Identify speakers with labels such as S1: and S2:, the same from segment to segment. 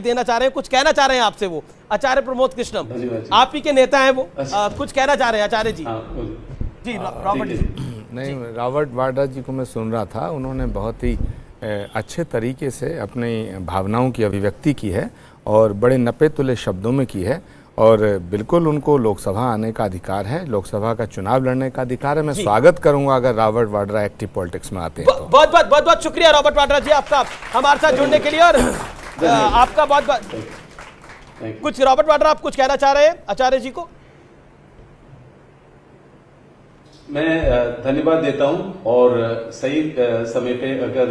S1: देना चाह रहे हैं, कुछ कहना चाह रहे हैं आपसे। वो आचार्य प्रमोद कृष्णम आप ही के नेता हैं, वो कुछ कहना चाह रहे हैं आचार्य जी। जी रॉबर्ट जी।
S2: नहीं, रॉबर्ट वाड्रा जी को मैं सुन रहा था, उन्होंने बहुत ही अच्छे तरीके से अपनी भावनाओं की अभिव्यक्ति की है और बड़े नपे तुले शब्दों में की है और बिल्कुल उनको लोकसभा आने का अधिकार है, लोकसभा का चुनाव लड़ने का अधिकार है। मैं स्वागत करूंगा अगर रॉबर्ट वाड्रा एक्टिव पॉलिटिक्स में आते हैं तो।
S1: बहुत बहुत शुक्रिया रॉबर्ट वाड्रा जी आपका हमारे साथ जुड़ने के लिए और आपका बहुत बहुत। कुछ रॉबर्ट वाड्रा आप कुछ कहना चाह रहे हैं आचार्य जी को?
S3: मैं धन्यवाद देता हूं और सही समय पे अगर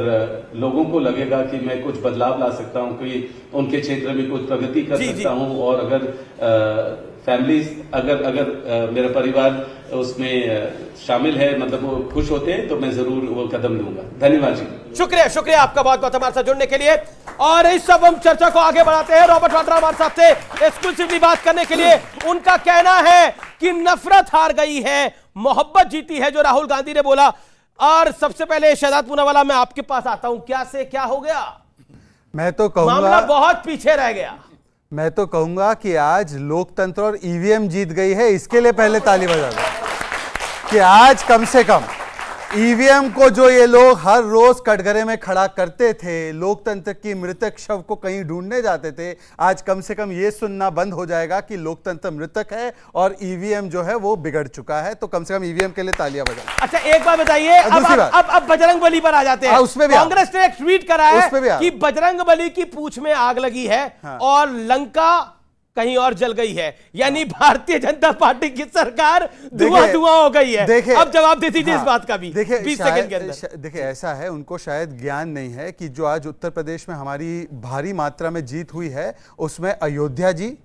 S3: लोगों को लगेगा कि मैं कुछ बदलाव ला सकता हूं, कि उनके क्षेत्र में कुछ प्रगति कर सकता हूं और अगर फैमिलीज अगर मेरा परिवार उसमें शामिल है, मतलब वो खुश होते हैं, तो मैं जरूर वो कदम लूंगा। धन्यवाद जी।
S1: शुक्रिया आपका बहुत बहुत हमारे साथ जुड़ने के लिए। और इस सब हम चर्चा को आगे बढ़ाते हैं। रॉबर्ट वाड्रा हमारे साथ थे एक्सक्लूसिवली बात करने के लिए। उनका कहना है कि नफरत हार गई है, मोहब्बत जीती है, जो राहुल गांधी ने बोला। और सबसे पहले शहजाद पूनावाला मैं आपके पास आता हूं, क्या से क्या हो गया?
S4: मैं तो कहूंगा
S1: मामला बहुत पीछे रह गया।
S4: मैं तो कहूंगा कि आज लोकतंत्र और ईवीएम जीत गई है, इसके लिए पहले ताली बजा दो कि आज कम से कम ईवीएम को जो ये लोग हर रोज कटघरे में खड़ा करते थे, लोकतंत्र की मृतक शव को कहीं ढूंढने जाते थे, आज कम से कम ये सुनना बंद हो जाएगा कि लोकतंत्र मृतक है और ईवीएम जो है वो बिगड़ चुका है। तो कम से कम ईवीएम के लिए तालियां बजाएं।
S1: अच्छा एक बात बताइए, अब बजरंगबली पर आ जाते हैं।
S4: उसमें भी
S1: कांग्रेस ने एक ट्वीट करा है कि बजरंगबली की पूंछ में आग लगी है और लंका कहीं और जल गई है, यानी भारतीय जनता पार्टी की सरकार धुआं हो गई है। अब जवाब दे दीजिए इस बात का भी 20 सेकंड के अंदर।
S4: देखिए ऐसा है, उनको शायद ज्ञान नहीं है कि जो आज उत्तर प्रदेश में हमारी भारी मात्रा में जीत हुई है, उसमें अयोध्या जी,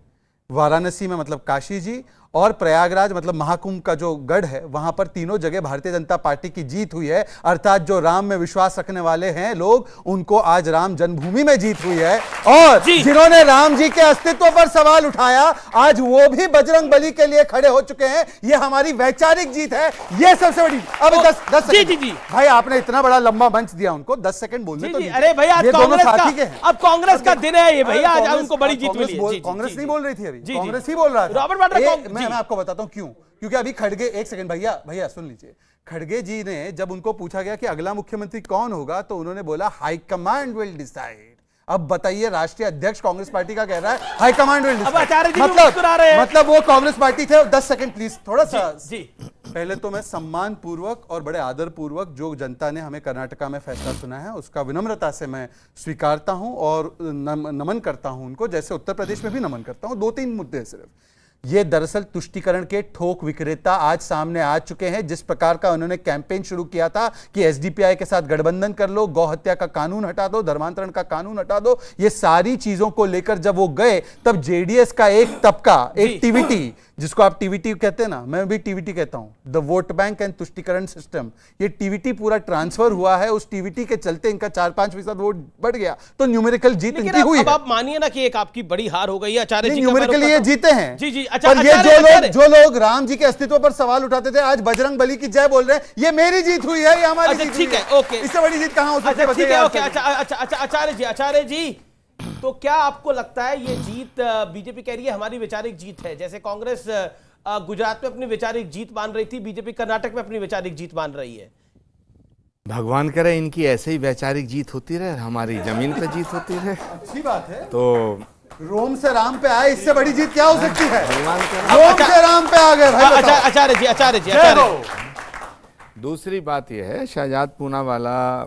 S4: वाराणसी में मतलब काशी जी और प्रयागराज मतलब महाकुंभ का जो गढ़ है, वहां पर तीनों जगह भारतीय जनता पार्टी की जीत हुई है। अर्थात जो राम में विश्वास रखने वाले हैं लोग, उनको आज राम जन्मभूमि में जीत हुई है। और जिन्होंने राम जी के अस्तित्व पर सवाल उठाया, आज वो भी बजरंगबली के लिए खड़े हो चुके हैं। ये हमारी वैचारिक जीत है, ये सबसे बड़ी। अब 10 सेकंड भाई, आपने इतना बड़ा लंबा मंच दिया उनको, 10 सेकंड बोलने तो।
S1: अरे भैया अब कांग्रेस का दिन है ये भैया, आज उनको बड़ी जीत मिली।
S4: कांग्रेस नहीं बोल रही थी अभी, कांग्रेस ही बोल रहा था। मैं आपको बताता हूं क्यों, क्योंकि अभी खड़गे, एक सेकंड भैया सुन लीजिए। खड़गे जी ने जब उनको पूछा गया कि अगला मुख्यमंत्री कौन होगा, तो उन्होंने बोला हाई कमांड विल डिसाइड। अब बताइए, राष्ट्रीय अध्यक्ष कांग्रेस पार्टी का कह रहा है हाई कमांड विल डिसाइड, मतलब वो कांग्रेस पार्टी थे। 10 सेकंड प्लीज, थोड़ा सा पहले तो मैं सम्मान पूर्वक और बड़े आदर पूर्वक जो जनता ने हमें कर्नाटका में फैसला सुना है, उसका विनम्रता से मैं स्वीकारता हूं और नमन करता हूं उनको, जैसे उत्तर प्रदेश में भी नमन करता हूं। 2-3 मुद्दे सिर्फ। ये दरअसल तुष्टीकरण के ठोक विक्रेता आज सामने आ चुके हैं। जिस प्रकार का उन्होंने कैंपेन शुरू किया था कि एसडीपीआई के साथ गठबंधन कर लो, गौ हत्या का कानून हटा दो, धर्मांतरण का कानून हटा दो, ये सारी चीजों को लेकर जब वो गए, तब जेडीएस का एक तबका, एक टीवीटी, जिसको आप टीवीटी कहते हैं ना, मैं भी टीवीटी कहता हूं, द वोट बैंक एंड तुष्टीकरण सिस्टम, ये टीवीटी पूरा ट्रांसफर हुआ है। उस टीवीटी के चलते इनका 4-5% वोट बढ़ गया, तो न्यूमेरिकल जीत इनकी हुई है।
S1: अब आप मानिए ना कि एक आपकी बड़ी हार हो गई है आचार्य जी,
S4: न्यूमेरिकल ये जीते हैं।
S1: जी
S4: अच्छा, पर ये जो लोग राम जी के अस्तित्व पर सवाल उठाते थे, आज बजरंगबली की जय बोल रहे हैं, ये मेरी जीत हुई है, ये हमारी जीत हुई है।
S1: ठीक है, ओके,
S4: इससे बड़ी जीत कहां हो सकती है?
S1: ठीक है, ओके। अच्छा आचार्य जी, तो क्या आपको लगता है ये जीत, बीजेपी कह रही है हमारी वैचारिक जीत है, जैसे कांग्रेस गुजरात में अपनी वैचारिक जीत मान रही थी, बीजेपी कर्नाटक में अपनी वैचारिक जीत मान रही है?
S2: भगवान करे इनकी ऐसे ही वैचारिक जीत होती रहे, हमारी जमीन पे जीत होती रहे।
S4: अच्छी बात है।
S2: तो
S4: रोम से राम पे आए, इससे बड़ी जीत क्या हो सकती है? रोम से राम पे आ गए भाई।
S1: आचार्य जी।
S2: दूसरी बात यह है, शहजाद पूनावाला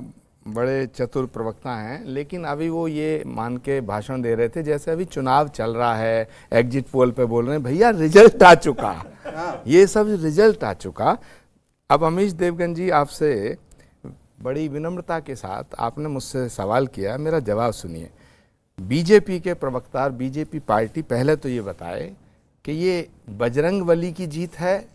S2: बड़े चतुर प्रवक्ता हैं, लेकिन अभी वो ये मान के भाषण दे रहे थे जैसे अभी चुनाव चल रहा है, एग्जिट पोल पे बोल रहे हैं भैया रिजल्ट आ चुका, ये सब रिजल्ट आ चुका। अब अमीश देवगन जी, आपसे बड़ी विनम्रता के साथ आपने मुझसे सवाल किया, मेरा जवाब सुनिए। बीजेपी के प्रवक्ता, बीजेपी पार्टी पहले तो ये बताए कि ये बजरंगबली की जीत है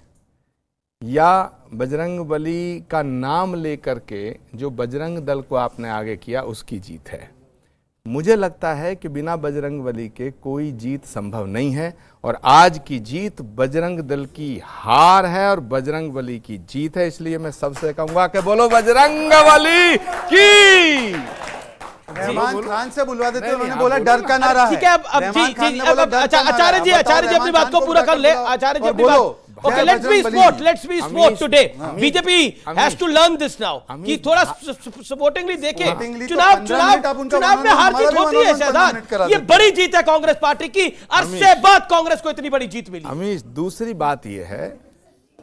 S2: या बजरंगबली का नाम लेकर के जो बजरंग दल को आपने आगे किया उसकी जीत है। मुझे लगता है कि बिना बजरंगबली के कोई जीत संभव नहीं है और आज की जीत बजरंग दल की हार है और बजरंगबली की जीत है। इसलिए मैं सबसे कहूंगा कि बोलो बजरंगबली की।
S4: रहमान खान से बुलवा देते, उन्होंने बोला डर का नारा है।
S1: ठीक है, अब जी अब आचार्य जी अपनी बात को पूरा कर ले। आचार्य जी अपनी बात, okay, let's be sport today. BJP has to learn this now कि थोड़ा सपोर्टिंगली देखे। चुनाव में हार जीत होती है शहजाद, ये बड़ी जीत है कांग्रेस पार्टी की, अरसे बाद कांग्रेस को इतनी बड़ी जीत मिली।
S2: अमीश, दूसरी बात ये है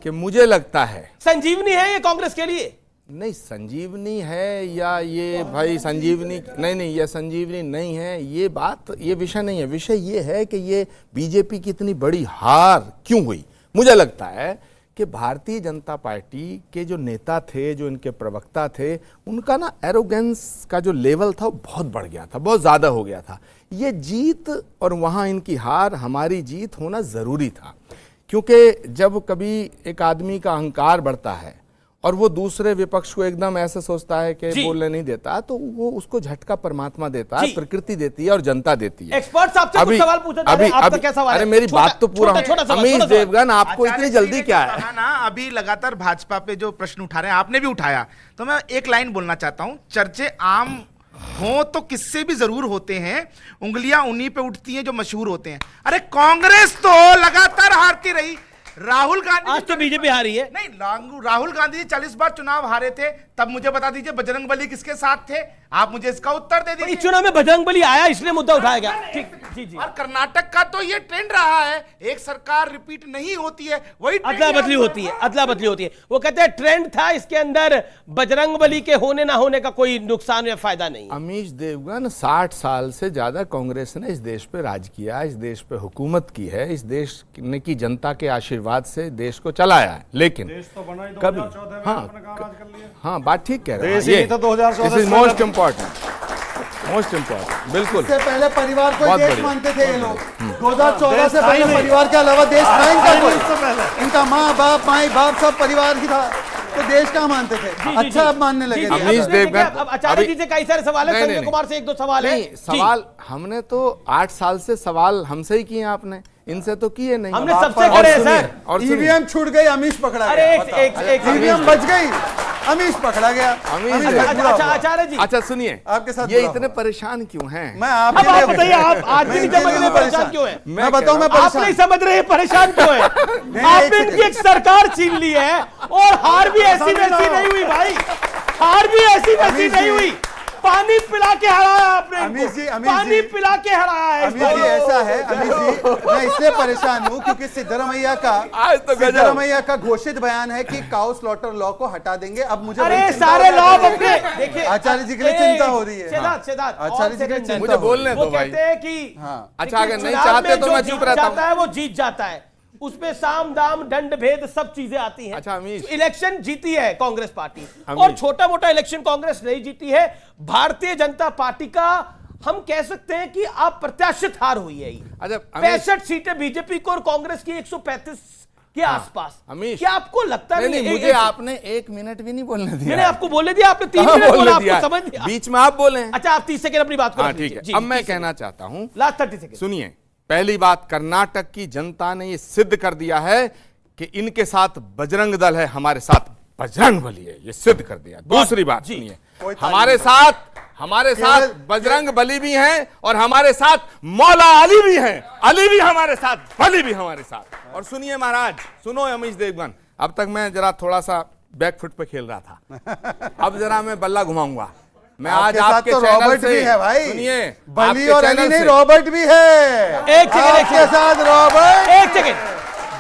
S2: कि मुझे लगता है
S1: संजीवनी है ये कांग्रेस के लिए।
S2: नहीं, संजीवनी है या ये भाई संजीवनी नहीं, ये संजीवनी नहीं है, ये बात, ये विषय नहीं है। विषय ये है कि ये बीजेपी की इतनी बड़ी हार क्यों हुई। मुझे लगता है कि भारतीय जनता पार्टी के जो नेता थे, जो इनके प्रवक्ता थे, उनका ना एरोगेंस का जो लेवल था वो बहुत बढ़ गया था, बहुत ज़्यादा हो गया था। ये जीत और वहाँ इनकी हार, हमारी जीत होना ज़रूरी था, क्योंकि जब कभी एक आदमी का अहंकार बढ़ता है और वो दूसरे विपक्ष को एकदम ऐसे सोचता है कि बोलने नहीं देता, तो वो उसको झटका परमात्मा देता है, प्रकृति देती है और जनता देती है।
S1: एक्सपर्ट साहब से कुछ सवाल पूछा जा रहा है, आपका क्या सवाल है?
S2: अरे मेरी बात तो पूरा, अमीश देवगन, आपको इतनी जल्दी क्या है
S5: ना? अभी लगातार भाजपा पे जो प्रश्न उठा रहे हैं, आपने भी उठाया, तो मैं एक लाइन बोलना चाहता हूं। चर्चे आम हो तो किससे भी जरूर होते हैं, उंगलियां उन्हीं पे उठती हैं जो मशहूर होते हैं। अरे कांग्रेस तो लगातार हारती रही, राहुल गांधी
S1: आज तो बीजेपी हारी है।
S5: नहीं, राहुल गांधी जी 40 बार चुनाव हारे थे, तब मुझे बता दीजिए बजरंगबली किसके साथ थे? आप मुझे इसका उत्तर दे दीजिए।
S1: इस चुनाव में बजरंगबली आया, इसलिए मुद्दा उठाया गया। ठीक, जी जी।
S5: और कर्नाटक का तो ये ट्रेंड रहा है, एक सरकार रिपीट नहीं होती है, वही
S1: अदला बदली होती है, अदला बदली होती है। वो कहते हैं ट्रेंड था, इसके अंदर बजरंगबली के होने ना होने का कोई नुकसान या फायदा नहीं।
S2: अमीश देवगन, 60 साल से ज्यादा कांग्रेस ने इस देश पे राज किया, इस देश पे हुकूमत की है, इस देश ने की जनता के आशीर्वाद से देश को चलाया है। लेकिन
S6: तो
S2: कभी हाँ, बात ठीक कह रहे हैं, मोस्ट इम्पोर्टेंट, बिल्कुल।
S4: इससे पहले परिवार को देश मानते थे ये लोग। 2014 से पहले परिवार के अलावा देश था इनका कोई, इनका माँ बाप, माई बाप सब परिवार की था, तो देश का मानते थे। अच्छा, अब मानने लगे।
S2: अमीश देवगन,
S1: अब आचार्य जी से कई सारे सवाल है, संजय कुमार से 1-2 सवाल है।
S2: सवाल हमने तो 8 साल से सवाल हमसे ही किए, आपने इनसे तो किए नहीं।
S1: हमने सबसे करे सर।
S4: और ईवीएम छूट गई, अमीश पकड़ा
S1: अरे
S4: गया।
S1: एक
S4: ईवीएम बच गई, अमीश पकड़ा गया।
S1: अच्छा आचार्य जी,
S2: अच्छा सुनिए,
S4: आपके साथ
S2: ये इतने परेशान क्यों हैं?
S4: मैं
S1: आप बताइए, आप आज भी नहीं समझ रहे परेशान क्यों है?
S4: मैं बताऊं, मैं
S1: आप नहीं समझ रहे परेशान क्यों है? आपने इनकी एक सरकार छीन ली है और हार भी ऐसी वैसी नहीं हुई भाई, हार भी ऐसी वैसी नहीं हुई। पानी पिला के हराया आपने, पानी पिला के हराया है।
S4: अमीश जी, ऐसा है अमीश जी, मैं इसलिए परेशान हूँ क्योंकि सिद्धरमैया का घोषित बयान है कि काउ स्लॉटर लॉ को हटा देंगे। अब मुझे
S1: सारे लॉ अपने देखिए,
S4: आचार्य जी के लिए चिंता हो रही है।
S1: आचार्य जी के लिए
S2: मुझे बोलने दो भाई।
S1: कहते हैं कि
S2: अच्छा, अगर नहीं चाहते तो मैं चुप रहता हूं।
S1: वो जीत जाता है, उसमें साम दाम दंड भेद सब चीजें आती हैं।
S2: अच्छा अमीश,
S1: इलेक्शन जीती है कांग्रेस पार्टी, और छोटा मोटा इलेक्शन कांग्रेस नहीं जीती है। भारतीय जनता पार्टी का हम कह सकते हैं कि अप्रत्याशित हार हुई है।
S2: अच्छा,
S1: 65 सीटें बीजेपी को और कांग्रेस की 135 के आसपास।
S2: अमीश,
S1: क्या आपको लगता है?
S2: नहीं, मुझे आपने 1 मिनट भी नहीं बोलने दिया।
S1: मैंने आपको बोलने दिया, आपने 3 मिनट बोला, आपको समझ दिया,
S2: बीच में आप बोले।
S1: अच्छा, आप 30 सेकंड अपनी बात को
S2: ठीक है। अब मैं कहना चाहता हूं,
S1: लास्ट 30 सेकंड
S2: सुनिए। पहली बात, कर्नाटक की जनता ने यह सिद्ध कर दिया है कि इनके साथ बजरंग दल है, हमारे साथ बजरंगबली है, ये सिद्ध कर दिया। दूसरी बात सुनिए, हमारे साथ बजरंग बली भी हैं और हमारे साथ मौला अली भी हैं, अली भी हमारे साथ, बली भी हमारे साथ। और सुनिए महाराज, सुनो अमीश देवगन, अब तक मैं जरा थोड़ा सा बैकफुट पे खेल रहा था, अब जरा मैं बल्ला घुमाऊंगा। मैं आज आपके
S4: तो
S2: चैनल
S4: रॉबर्ट
S2: से
S4: भी है भाई,
S2: सुनिए,
S4: बली और अली नहीं, रॉबर्ट भी है।
S1: एक
S4: आपके साथ रॉबर्ट,
S1: एक सेकंड,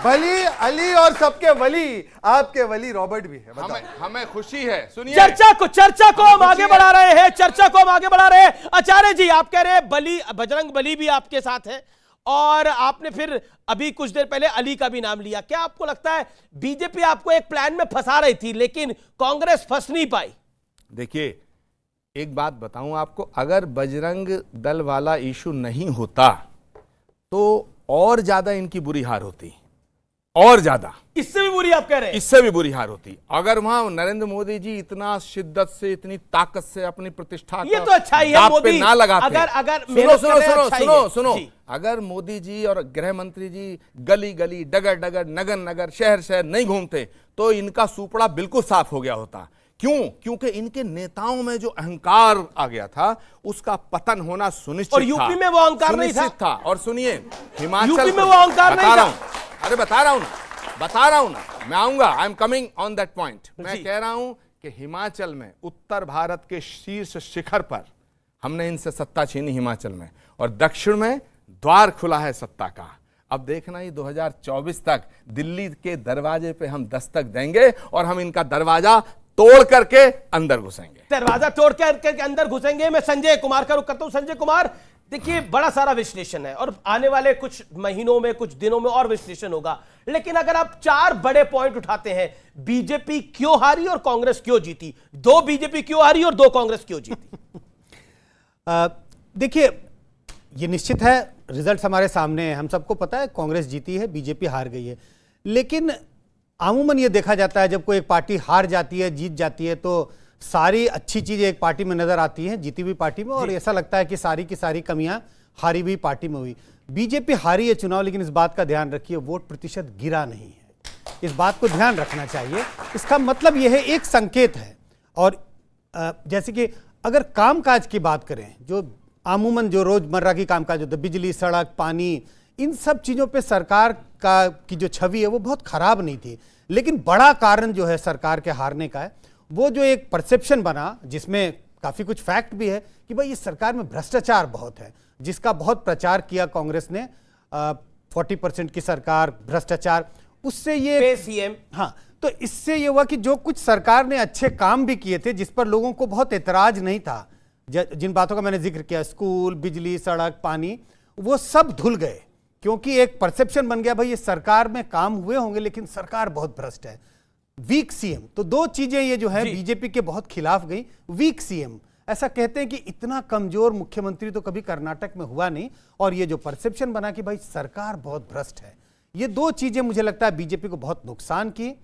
S4: बली अली और सबके वली, आपके वली रॉबर्ट भी है।
S2: हमें खुशी है। सुनिए,
S1: चर्चा को हम आगे बढ़ा रहे हैं, चर्चा को हम आगे बढ़ा रहे हैं। आचार्य जी, आप कह रहे हैं बली, बजरंग बली भी आपके साथ है, और आपने फिर अभी कुछ देर पहले अली का भी नाम लिया। क्या आपको लगता है बीजेपी आपको एक प्लान में फंसा रही थी, लेकिन कांग्रेस फंस नहीं पाई?
S2: देखिए, एक बात बताऊं आपको, अगर बजरंग दल वाला इशू नहीं होता तो और ज्यादा इनकी बुरी हार होती, और ज्यादा,
S1: इससे भी बुरी आप कह रहे हैं?
S2: इससे भी बुरी हार होती। अगर वहां नरेंद्र मोदी जी इतना शिद्दत से, इतनी ताकत से अपनी प्रतिष्ठा
S1: ये तो अच्छा ही है, मोदी
S2: ना लगाते।
S1: अगर
S2: सुनो, अगर मोदी जी और गृह मंत्री जी गली गली, डगर डगर, नगर नगर, शहर शहर नहीं घूमते तो इनका सुपड़ा बिल्कुल साफ हो गया होता। क्यों? क्योंकि इनके नेताओं में जो अहंकार आ गया था उसका पतन होना सुनिश्चित था।
S1: और यूपी में वो अहंकार नहीं
S2: था। और सुनिए, हिमाचल
S1: यूपी में वो अहंकार नहीं था।
S2: अरे बता रहा हूं ना, मैं आऊंगा, I am coming on that point. मैं कह रहा हूं कि हिमाचल में, उत्तर भारत के शीर्ष शिखर पर हमने इनसे सत्ता छीनी हिमाचल में, और दक्षिण में द्वार खुला है सत्ता का। अब देखना ही 2024 तक दिल्ली के दरवाजे पे हम दस्तक देंगे और हम इनका दरवाजा तोड़ करके अंदर घुसेंगे।
S1: दरवाजा तोड़ करके अंदर घुसेंगे। मैं संजय कुमार का रुख करता हूं। संजय कुमार, देखिए बड़ा सारा विश्लेषण है और आने वाले कुछ महीनों में, कुछ दिनों में और विश्लेषण होगा, लेकिन अगर आप 4 बड़े पॉइंट उठाते हैं, बीजेपी क्यों हारी और कांग्रेस क्यों जीती, 2 बीजेपी क्यों हारी और 2 कांग्रेस क्यों जीती?
S6: देखिए, ये निश्चित है, रिजल्ट हमारे सामने है, हम सबको पता है कांग्रेस जीती है, बीजेपी हार गई है। लेकिन अमूमन ये देखा जाता है जब कोई एक पार्टी हार जाती है, जीत जाती है, तो सारी अच्छी चीजें एक पार्टी में नजर आती हैं, जीती हुई पार्टी में, और ऐसा लगता है कि सारी की सारी कमियां हारी हुई पार्टी में हुई। बीजेपी हारी है चुनाव, लेकिन इस बात का ध्यान रखिए, वोट प्रतिशत गिरा नहीं है। इस बात को ध्यान रखना चाहिए। इसका मतलब यह है, एक संकेत है। और जैसे कि अगर कामकाज की बात करें, जो अमूमन जो रोजमर्रा की कामकाज होता है, बिजली, सड़क, पानी, इन सब चीजों पे सरकार की जो छवि है वो बहुत खराब नहीं थी। लेकिन बड़ा कारण जो है सरकार के हारने का है, वो जो एक परसेप्शन बना, जिसमें काफी कुछ फैक्ट भी है कि भाई इस सरकार में भ्रष्टाचार बहुत है, जिसका बहुत प्रचार किया कांग्रेस ने। 40% की सरकार, भ्रष्टाचार, उससे ये
S1: सीएम।
S6: हाँ, तो इससे ये हुआ कि जो कुछ सरकार ने अच्छे काम भी किए थे, जिस पर लोगों को बहुत एतराज नहीं था, जिन बातों का मैंने जिक्र किया, स्कूल, बिजली, सड़क, पानी, वो सब धुल गए, क्योंकि एक परसेप्शन बन गया भाई ये सरकार में काम हुए होंगे लेकिन सरकार बहुत भ्रष्ट है। वीक सीएम, तो 2 चीजें ये जो है बीजेपी के बहुत खिलाफ गई। वीक सीएम, ऐसा कहते हैं कि इतना कमजोर मुख्यमंत्री तो कभी कर्नाटक में हुआ नहीं, और ये जो परसेप्शन बना कि भाई सरकार बहुत भ्रष्ट है, ये 2 चीजें मुझे लगता है बीजेपी को बहुत नुकसान की।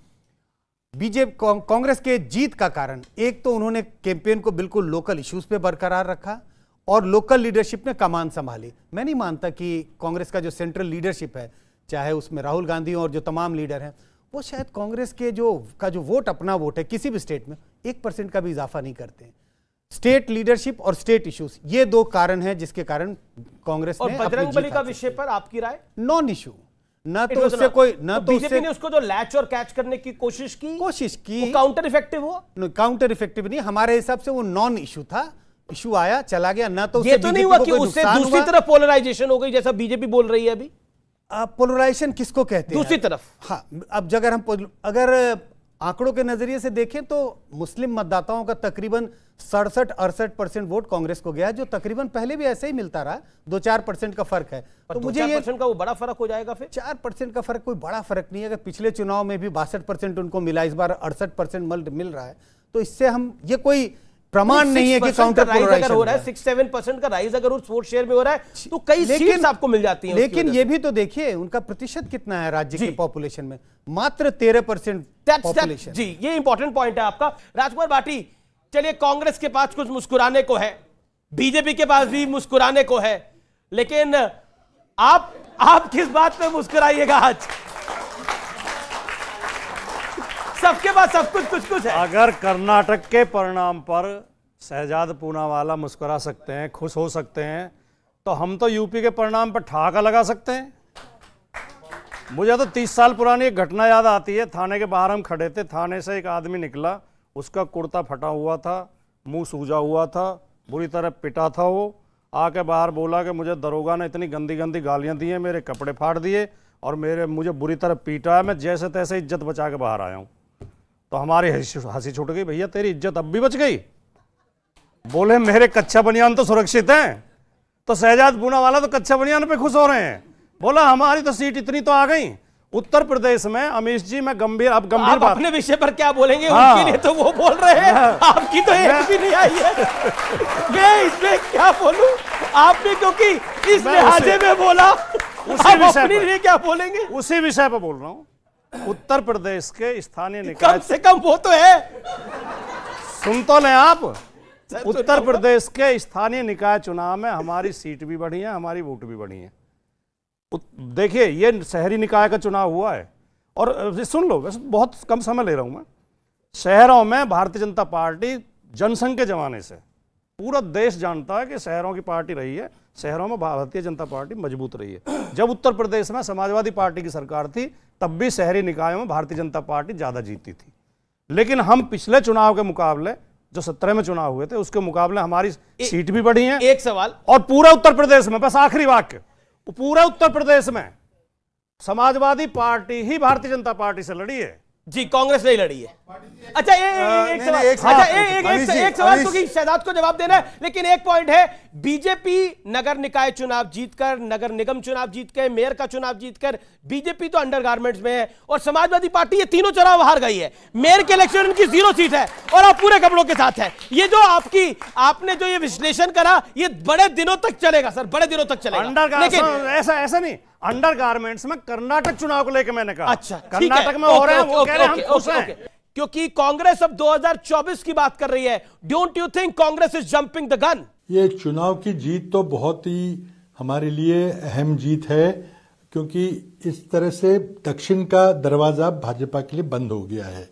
S6: बीजेपी कांग्रेस के जीत का कारण, एक तो उन्होंने कैंपेन को बिल्कुल लोकल इश्यूज पे बरकरार रखा और लोकल लीडरशिप ने कमान संभाली। मैं नहीं मानता कि कांग्रेस का जो सेंट्रल लीडरशिप है, चाहे उसमें राहुल गांधी और जो तमाम लीडर हैं, वो शायद कांग्रेस के जो वोट, अपना वोट है किसी भी स्टेट में, 1% का भी इजाफा नहीं करते हैं। स्टेट लीडरशिप और स्टेट इश्यूज, ये 2 कारण हैं जिसके कारण कांग्रेस
S1: और बजरंग बली का विषय पर आपकी राय?
S6: नॉन इशू, न तो उससे कोई, न तो
S1: बीजेपी ने उसको जो लैच और कैच करने की कोशिश की,
S6: वो
S1: काउंटर इफेक्टिव हुआ?
S6: काउंटर इफेक्टिव नहीं, हमारे हिसाब से वो नॉन इशू था। इशू आया, चला गया, ना तो
S1: ये तो नहीं हुआ कि उससे दूसरी तरफ पोलराइजेशन हो गई, जैसा बीजेपी बोल रही है अभी।
S6: पोलराइजेशन किसको कहते हैं?
S1: दूसरी तरफ।
S6: हाँ, अब अगर आंकड़ों के नजरिए से देखें तो मुस्लिम मतदाताओं का तकरीबन 67-68% वोट कांग्रेस को गया, जो तकरीबन पहले भी ऐसे ही मिलता रहा, 2-4% का फर्क है। तो मुझे ये
S1: 4% का वो बड़ा फर्क हो जाएगा फिर?
S6: 4% का फर्क कोई बड़ा फर्क नहीं है। अगर पिछले चुनाव में भी 62% उनको मिला, इस बार 68% मिल रहा है, तो इससे हम, ये कोई प्रमाण नहीं है कि काउंटर पोलराइजेशन
S1: हो रहा है। 6-7% का राइज अगर उस वोट शेयर में हो रहा है तो कई सीट्स आपको मिल जाती हैं।
S6: लेकिन ये भी तो देखिए उनका प्रतिशत कितना है राज्य के पॉपुलेशन में, मात्र 13% पॉपुलेशन।
S1: जी, ये इंपॉर्टेंट पॉइंट है आपका। राजकुमार भाटी, चलिए कांग्रेस के पास कुछ मुस्कुराने को है, बीजेपी के पास भी मुस्कुराने को है, लेकिन आप किस बात पे मुस्कुराइएगा आज? सबके पास सब कुछ है।
S7: अगर कर्नाटक के परिणाम पर शहजाद पूनावाला मुस्कुरा सकते हैं, खुश हो सकते हैं, तो हम तो यूपी के परिणाम पर ठहाका लगा सकते हैं। मुझे तो 30 साल पुरानी एक घटना याद आती है। थाने के बाहर हम खड़े थे, थाने से एक आदमी निकला, उसका कुर्ता फटा हुआ था, मुंह सूजा हुआ था, बुरी तरह पिटा था। वो आके बाहर बोला कि मुझे दरोगा ने इतनी गंदी गंदी गालियां दी हैं, मेरे कपड़े फाड़ दिए और मुझे बुरी तरह पीटा है, मैं जैसे तैसे इज्जत बचा के बाहर आया हूँ। तो हमारी हंसी छूट गई, भैया तेरी इज्जत अब भी बच गई? बोले मेरे कच्चा बनियान तो सुरक्षित हैं। तो शहजाद पूनावाला तो कच्चा बनियान पे खुश हो रहे हैं। बोला हमारी तो सीट इतनी तो आ गई। उत्तर प्रदेश में अमीश जी, मैं गंभीर बात,
S1: अपने विषय पर क्या बोलेंगे?
S7: हाँ,
S1: उनके लिए तो वो बोल रहे हैं, आपकी तो एक भी नहीं आई है। मैं इसमें क्या बोलूं? आपने क्योंकि इस लिहाजे में बोला, अपने लिए क्या बोलेंगे?
S7: उसी विषय पर बोल रहा हूं। उत्तर प्रदेश के स्थानीय निकाय,
S1: कम से कम वो तो है,
S7: सुन तो लें आप। उत्तर प्रदेश के स्थानीय निकाय चुनाव में हमारी सीट भी बढ़ी है, हमारी वोट भी बढ़ी है। देखिए ये शहरी निकाय का चुनाव हुआ है, और सुन लो, वैसे बहुत कम समय ले रहा हूं मैं। शहरों में भारतीय जनता पार्टी जनसंघ के जमाने से पूरा देश जानता है कि शहरों की पार्टी रही है, शहरों में भारतीय जनता पार्टी मजबूत रही है। जब उत्तर प्रदेश में समाजवादी पार्टी की सरकार थी तब भी शहरी निकायों में भारतीय जनता पार्टी ज्यादा जीतती थी। लेकिन हम पिछले चुनाव के मुकाबले, जो 17 में चुनाव हुए थे, उसके मुकाबले हमारी सीट भी बढ़ी है।
S1: एक सवाल,
S7: और पूरा उत्तर प्रदेश में, बस आखिरी वाक्य, पूरा उत्तर प्रदेश में समाजवादी पार्टी ही भारतीय जनता पार्टी से लड़ी है
S1: जी, कांग्रेस नहीं लड़ी है। अच्छा एक सवाल, एक सवाल क्योंकि शहजाद को जवाब देना है, लेकिन एक पॉइंट है, बीजेपी नगर निकाय चुनाव जीतकर, नगर निगम चुनाव जीतकर, मेयर का चुनाव जीतकर, बीजेपी तो अंडरगारमेंट्स में है और समाजवादी पार्टी ये तीनों चुनाव हार गई है। मेयर के इलेक्शन इनकी 0 सीट है और आप पूरे कपड़ों के साथ है। ये जो आपने जो ये विश्लेषण करा, ये बड़े दिनों तक चलेगा सर, बड़े दिनों तक चलेगा।
S7: लेकिन ऐसा नहीं, अंडरगारमेंट्स में कर्नाटक चुनाव को लेकर मैंने कहा,
S1: अच्छा
S7: कर्नाटक में हो रहे हैं, वो कह रहे हैं हम खुश हैं।
S1: क्योंकि कांग्रेस अब 2024 की बात कर रही है। Don't you think Congress is jumping the gun?
S8: ये चुनाव की जीत तो बहुत ही हमारे लिए अहम जीत है, क्योंकि इस तरह से दक्षिण का दरवाजा भाजपा के लिए बंद हो गया है।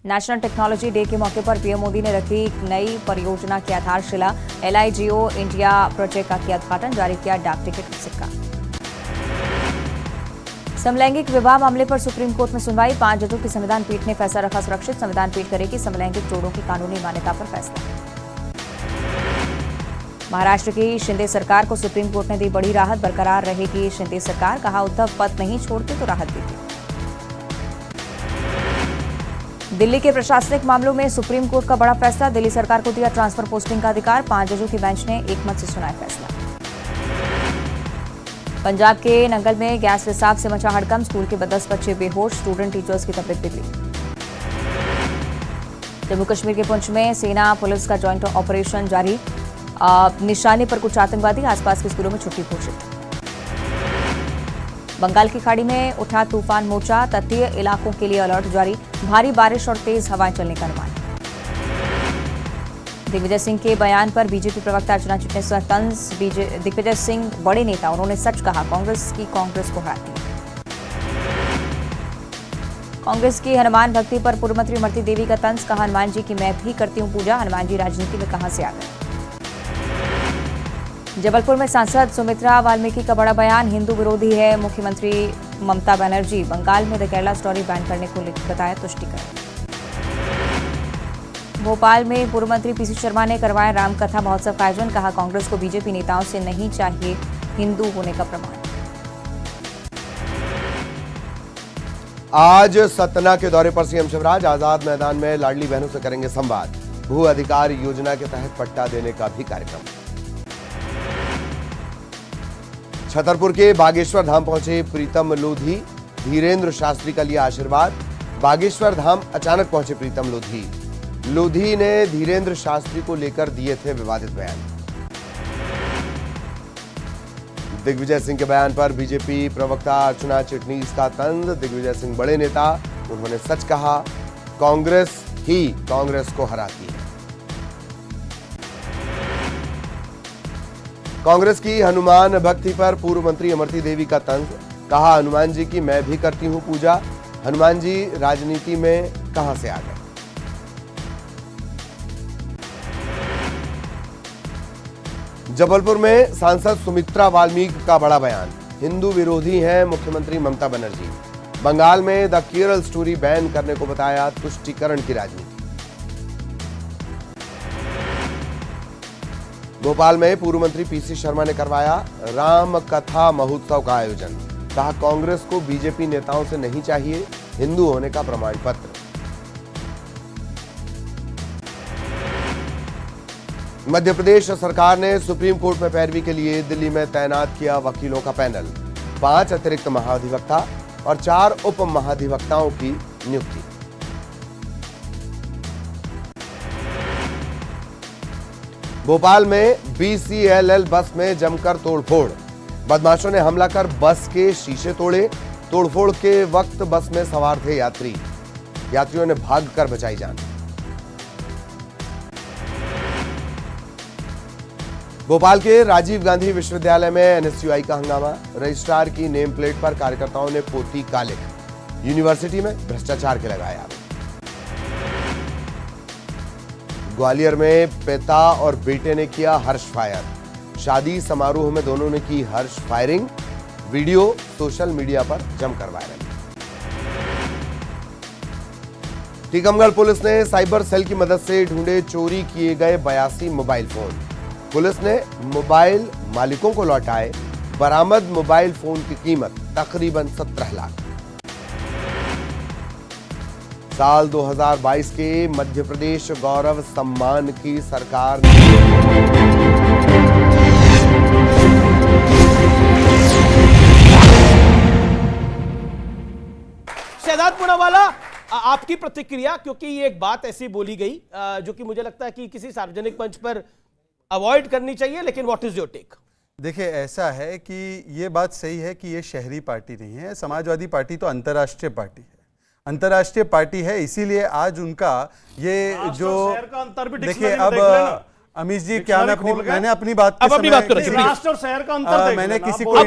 S9: नेशनल टेक्नोलॉजी डे के मौके पर पीएम मोदी ने रखी एक नई परियोजना की आधारशिला। LIGO इंडिया प्रोजेक्ट का किया उद्घाटन, जारी किया डाक टिकट सिक्का। समलैंगिक विवाह मामले पर सुप्रीम कोर्ट में सुनवाई, 5 जजों की संविधान पीठ ने फैसला रखा सुरक्षित। संविधान पीठ करेगी समलैंगिक जोड़ों की कानूनी मान्यता पर फैसला। महाराष्ट्र की शिंदे सरकार को सुप्रीम कोर्ट ने दी बड़ी राहत, बरकरार रहेगी शिंदे सरकार, कहा उद्धव पद नहीं छोड़ते तो राहत देती। दिल्ली के प्रशासनिक मामलों में सुप्रीम कोर्ट का बड़ा फैसला, दिल्ली सरकार को दिया ट्रांसफर पोस्टिंग का अधिकार, 5 जजों की बेंच ने एकमत से सुनाया फैसला। पंजाब के नंगल में गैस रिसाव से मचा हड़कंप, स्कूल के 10 बच्चे बेहोश, स्टूडेंट टीचर्स की तबीयत बिगड़ी। जम्मू कश्मीर के पुंछ में सेना पुलिस का जॉइंट ऑपरेशन जारी, निशाने पर कुछ आतंकवादी, आसपास के स्कूलों में छुट्टी घोषित। बंगाल की खाड़ी में उठा तूफान मोर्चा, तटीय इलाकों के लिए अलर्ट जारी, भारी बारिश और तेज हवाएं चलने का अनुमान। दिग्विजय सिंह के बयान पर बीजेपी प्रवक्ता अर्चना चिटनीस का तंज, दिग्विजय सिंह बड़े नेता, उन्होंने सच कहा, कांग्रेस को हराती। कांग्रेस की हनुमान भक्ति पर पूर्व मंत्री इमरती देवी का तंज, कहा हनुमान जी की मैं भी करती हूं पूजा, हनुमान जी राजनीति में कहां से आ गए। जबलपुर में सांसद सुमित्रा वाल्मीकि का बड़ा बयान, हिंदू विरोधी है मुख्यमंत्री ममता बनर्जी, बंगाल में द केरला स्टोरी बैन करने को बताया तुष्टिकरण। भोपाल में पूर्व मंत्री पीसी शर्मा ने करवाया रामकथा महोत्सव का आयोजन, कहा कांग्रेस को बीजेपी नेताओं से नहीं चाहिए हिंदू होने का प्रमाण।
S10: आज सतना के दौरे पर सीएम शिवराज आजाद मैदान में लाडली बहनों से करेंगे संवाद, भू अधिकार योजना के तहत पट्टा देने का भी कार्यक्रम। छतरपुर के बागेश्वर धाम पहुंचे प्रीतम लोधी, धीरेन्द्र शास्त्री का लिया आशीर्वाद। बागेश्वर धाम अचानक पहुंचे प्रीतम लोधी ने धीरेन्द्र शास्त्री को लेकर दिए थे विवादित बयान। दिग्विजय सिंह के बयान पर बीजेपी प्रवक्ता अर्चना चिटनीस का तंज, दिग्विजय सिंह बड़े नेता, उन्होंने सच कहा, कांग्रेस ही कांग्रेस को हराती है। कांग्रेस की हनुमान भक्ति पर पूर्व मंत्री इमरती देवी का तंज, कहा हनुमान जी की मैं भी करती हूं पूजा, हनुमान जी राजनीति में कहां से आ गए। जबलपुर में सांसद सुमित्रा वाल्मीकि का बड़ा बयान, हिंदू विरोधी हैं मुख्यमंत्री ममता बनर्जी, बंगाल में द केरल स्टोरी बैन करने को बताया तुष्टीकरण की राजनीति। भोपाल में पूर्व मंत्री पीसी शर्मा ने करवाया राम कथा महोत्सव का आयोजन, कहा कांग्रेस को बीजेपी नेताओं से नहीं चाहिए हिंदू होने का प्रमाण पत्र। मध्य प्रदेश सरकार ने सुप्रीम कोर्ट में पैरवी के लिए दिल्ली में तैनात किया वकीलों का पैनल, 5 अतिरिक्त महाधिवक्ता और 4 उप महाधिवक्ताओं की नियुक्ति। भोपाल में BCLL बस में जमकर तोड़फोड़, बदमाशों ने हमला कर बस के शीशे तोड़े, तोड़फोड़ के वक्त बस में सवार थे यात्रियों ने भागकर बचाई जान। भोपाल के राजीव गांधी विश्वविद्यालय में एनएसयूआई का हंगामा, रजिस्ट्रार की नेम प्लेट पर कार्यकर्ताओं ने पोती कालिख, यूनिवर्सिटी में भ्रष्टाचार के लगाए आरोप। ग्वालियर में पिता और बेटे ने किया हर्ष फायर, शादी समारोह में दोनों ने की हर्ष फायरिंग, वीडियो सोशल मीडिया पर जमकर वायरल। टीकमगढ़ पुलिस ने साइबर सेल की मदद से ढूंढे चोरी किए गए 82 मोबाइल फोन, पुलिस ने मोबाइल मालिकों को लौटाए, बरामद मोबाइल फोन की कीमत तकरीबन 17 लाख। साल 2022 के मध्य प्रदेश गौरव सम्मान की सरकार ने
S1: शहजाद पूनावाला, आपकी प्रतिक्रिया, क्योंकि ये एक बात ऐसी बोली गई जो कि मुझे लगता है कि किसी सार्वजनिक मंच पर अवॉइड करनी चाहिए, लेकिन व्हाट इज योर टेक?
S4: देखिए, ऐसा है कि ये बात सही है कि ये शहरी पार्टी नहीं है, समाजवादी पार्टी तो अंतर्राष्ट्रीय पार्टी है, अंतर्राष्ट्रीय पार्टी है, इसीलिए आज उनका ये जो देखिए, अब अमीश जी क्या मैंने अपनी बात
S7: राष्ट्र और शहर का अंतर
S4: मैंने किसी को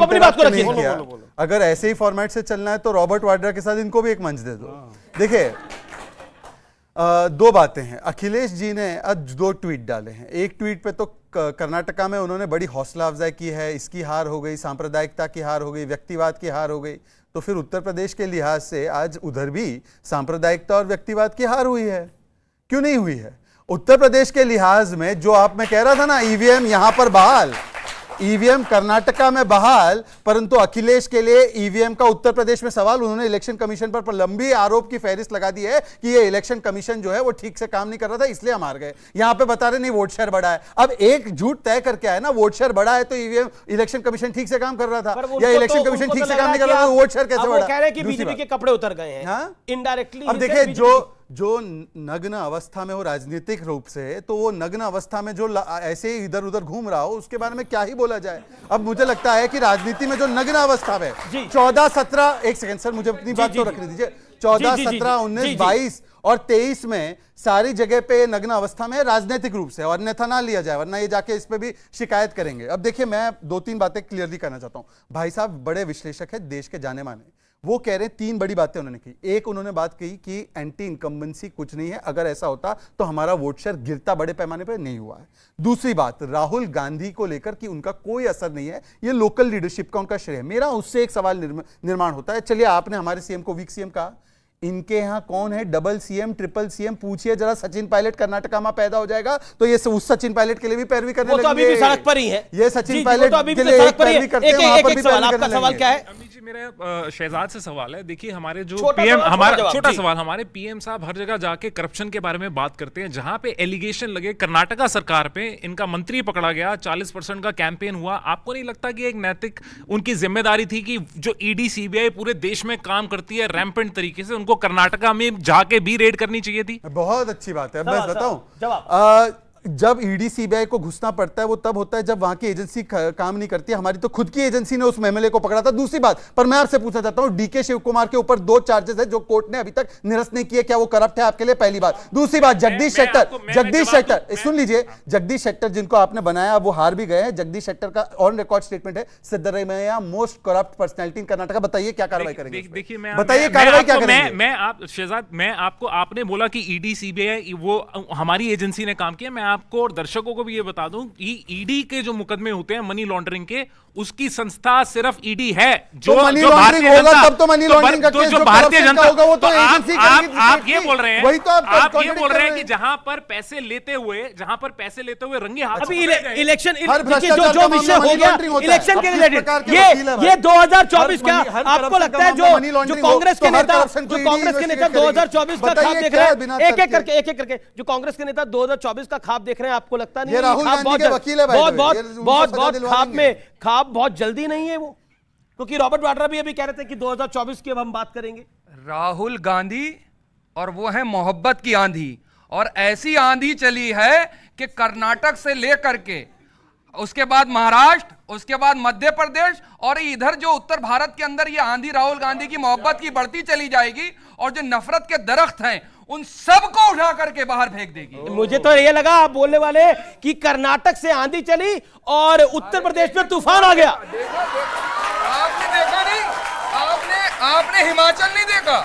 S4: नहीं किया। अगर ऐसे ही फॉर्मेट से चलना है तो रॉबर्ट वाड्रा के साथ इनको भी एक मंच दे दो। देखिए, दो बातें हैं। अखिलेश जी ने आज 2 ट्वीट डाले हैं। एक ट्वीट पे तो कर्नाटका में उन्होंने बड़ी हौसला अफजाई की है, इसकी हार हो गई, सांप्रदायिकता की हार हो गई, व्यक्तिवाद की हार हो गई। तो फिर उत्तर प्रदेश के लिहाज से आज उधर भी सांप्रदायिकता और व्यक्तिवाद की हार हुई है, क्यों नहीं हुई है? उत्तर प्रदेश के लिहाज में जो मैं कह रहा था ना, ईवीएम यहां पर बहाल, ईवीएम कर्नाटका में बहाल, परंतु अखिलेश के लिए ईवीएम का उत्तर प्रदेश में सवाल। उन्होंने इलेक्शन कमीशन पर लंबी आरोप की फहरिस्त लगा दी है कि ये इलेक्शन कमीशन जो है वो ठीक से काम नहीं कर रहा था, इसलिए हम हार गए। यहां पे बता रहे नहीं वोट शेयर बढ़ा है। अब एक झूठ तय करके आए ना, वोट शेयर बढ़ा है तो ईवीएम इलेक्शन कमीशन ठीक से काम कर रहा था, या इलेक्शन कमीशन ठीक से काम नहीं कर रहा था, वोट शेयर कैसे बढ़ा?
S1: कह रहे हैं कि बीजेपी के कपड़े उतर गए हैं इनडायरेक्टली।
S4: अब देखिए, जो नग्न अवस्था में हो राजनीतिक रूप से, तो वो नग्न अवस्था में जो ऐसे ही इधर उधर घूम रहा हो, उसके बारे में क्या ही बोला जाए। अब मुझे लगता है कि राजनीति में जो नग्न अवस्था है 14, 17, एक सेकंड सर, मुझे अपनी बात तो रखने दीजिए। 14, 17, 19, 22 और 23 में सारी जगह पे नग्न अवस्था में राजनीतिक रूप से, और अन्यथा ना लिया जाए, वरना ये जाके इस पे भी शिकायत करेंगे। अब देखिए, मैं 2-3 बातें क्लियरली करना चाहता हूं। भाई साहब बड़े विश्लेषक है, देश के जाने माने, वो कह रहे हैं 3 बड़ी बातें उन्होंने की। एक, उन्होंने बात कही कि एंटी इनकम्बेंसी कुछ नहीं है, अगर ऐसा होता तो हमारा वोट शेयर गिरता, बड़े पैमाने पर नहीं हुआ है। दूसरी बात, राहुल गांधी को लेकर कि उनका कोई असर नहीं है, ये लोकल लीडरशिप का उनका श्रेय है। मेरा उससे एक सवाल निर्माण होता है। चलिए, आपने हमारे सीएम को वीक सीएम कहा, इनके यहां कौन है डबल सीएम, ट्रिपल सीएम? पूछिए जरा। सचिन पायलट कर्नाटका में पैदा हो जाएगा तो ये उस सचिन पायलट के लिए भी पैरवी करने लगेंगे।
S1: वो तो अभी भी सड़क पर ही है।
S4: ये सचिन पायलट के लिए पैरवी करते हैं, वहां पर भी पैरवी करने लगेंगे।
S11: सवाल क्या है? अमीश जी, मेरा शहजाद से सवाल है। देखिए, हमारे जो पीएम, हमारा छोटा सवाल, हमारे पीएम साहब हर जगह जाके करप्शन के बारे में बात करते हैं। जहां पे एलिगेशन लगे कर्नाटका सरकार पे, इनका मंत्री पकड़ा गया, 40% का कैंपेन हुआ, आपको नहीं लगता कि एक नैतिक उनकी जिम्मेदारी थी कि जो ईडी सीबीआई पूरे देश में काम करती है रैम्पेंट तरीके से, उनको कर्नाटका में जाके भी रेड करनी चाहिए थी?
S4: बहुत अच्छी बात है। मैं बताऊं, जब ईडी सीबीआई को घुसना पड़ता है वो तब होता है जब वहां की एजेंसी काम नहीं करती। हमारी तो खुद की एजेंसी ने उस एमएलए को पकड़ा था। दूसरी बात, पर मैं आपसे पूछना चाहता हूं, डीके शिव कुमार के ऊपर 2 चार्जेस है जो कोर्ट ने अभी तक निरस्त नहीं किए, क्या वो करप्ट है आपके लिए? पहली बात। दूसरी बात, जगदीश शेट्टर, सुन लीजिए, जगदीश शेट्टर जिनको आपने बनाया वो हार भी गए हैं। जगदीश शेट्टर का ऑन रिकॉर्ड स्टेटमेंट है, सिद्धरामैया मोस्ट करप्ट पर्सनैलिटी इन कर्नाटका। बताइए क्या कार्रवाई करेंगे?
S11: देखिए,
S4: बताइए कार्रवाई क्या करेंगे?
S11: मैं आप शहजाद, मैं आपको, आपने बोला कि ईडी सीबीआई वो हमारी एजेंसी ने काम किया। मैं आपको और दर्शकों को भी ये बता दूं, ईडी के जो मुकदमे होते हैं मनी लॉन्ड्रिंग के, उसकी संस्था सिर्फ ईडी है। जो
S4: मनी लॉन्ड्रिंग होगा तब तो मनी लॉन्ड्रिंग का केस,
S11: जो भारतीय जनता
S4: होगा वो तो एजेंसी करेगी।
S11: आप ये बोल रहे हैं,
S4: वही तो
S11: आप ये बोल रहे हैं कि जहां पर पैसे लेते हुए रंगे हाथ,
S1: अभी इलेक्शन जो विषय हो गया इलेक्शन के रिलेटेड, ये 2024 का आपको लगता है जो कांग्रेस के नेता 2024 का खाब देख रहे हैं, एक एक करके जो कांग्रेस के नेता 2024 का खाब देख रहे हैं, आपको लगता नहीं
S4: राहुल गांधी के वकील है?
S1: बहुत खाब बहुत जल्दी नहीं है वो, क्योंकि रॉबर्ट वाड्रा भी अभी कह रहे थे कि 2024 की अब हम बात करेंगे।
S12: राहुल गांधी और वो है मोहब्बत की आंधी, और ऐसी आंधी चली है कि कर्नाटक से लेकर के उसके बाद महाराष्ट्र, उसके बाद मध्य प्रदेश, और इधर जो उत्तर भारत के अंदर ये आंधी राहुल गांधी की मोहब्बत की बढ़ती चली जाएगी, और जो नफरत के दरख्त हैं उन सबको उठा करके बाहर फेंक देगी।
S1: मुझे तो ये लगा आप बोलने वाले कि कर्नाटक से आंधी चली और उत्तर प्रदेश में तूफान आ गया।
S12: आपने देखा नहीं? आपने हिमाचल नहीं देखा?